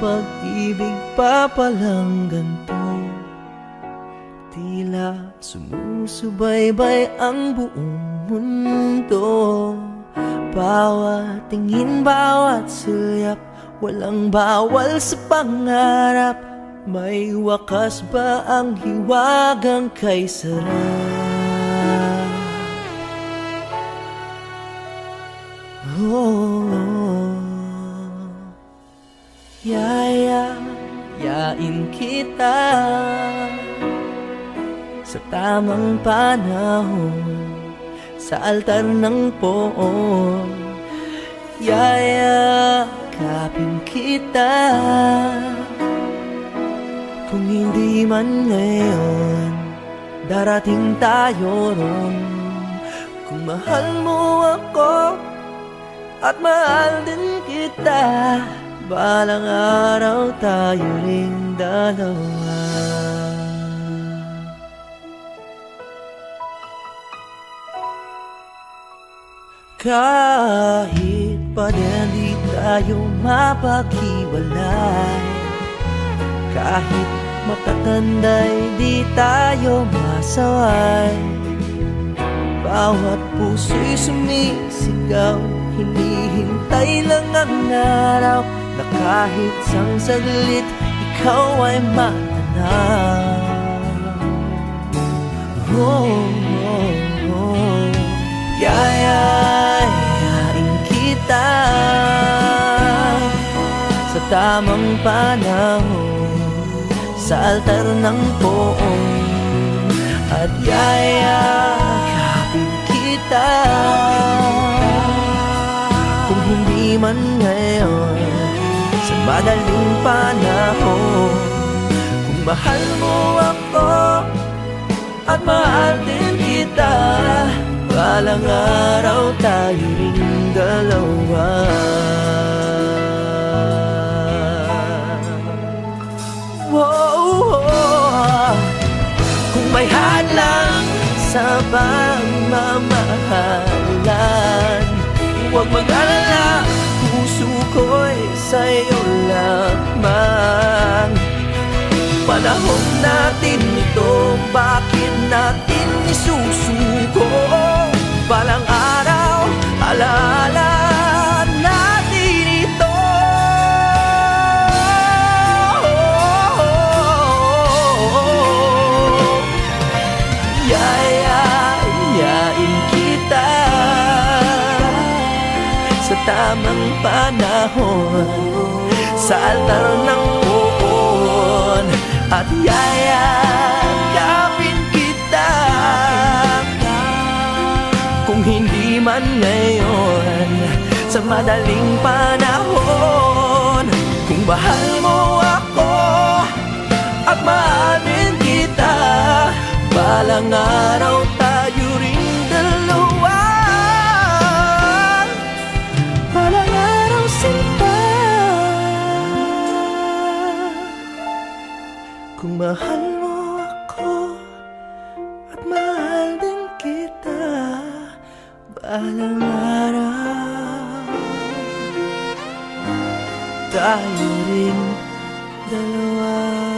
pag-ibig pa palang ganito. Tila sumusubaybay ang buong mundo. Bawat tingin, bawat sulyap, walang bawal sa pangarap. May wakas ba ang hiwagang kay sarap? Yayain kita sa tamang panahon, sa altar ng poon. Yayakapin kita, kung hindi man ngayon, darating tayo ron. Kung mahal mo ako at mahal din kita, balang araw tayo ring dalawa. Kahit pa din di tayo mapaghiwalay, kahit makatanday di tayo masaway, bawat puso'y sumisigaw, hinihintay lang ang araw na kahit sang saglit ikaw ay matanaw. Yayain kita sa tamang panahon, sa altar ng poon, at yayakapin kita, kung hindi man ngayon, sa madaling panahon. Kung mahal mo ako at mahal din kita, balang araw tayo ring dalawa. Kung may hadlang sa pagmamahalan, huwag mag-alala, puso ko'y sa'yo lamang. Panahon natin ito, bakit natin isusuko? Balang araw, alaala natin ito. Yayain kita sa tamang panahon, sa altar ng poon, at yayakapin kita, kung hindi man ngayon, sa madaling panahon. Kung mahal mo ako at mahalin kita, balang araw tayo ring dalawa. Balang araw sinta, kung mahal mo ako at mahal din kita, balang araw tayo ring dalawa.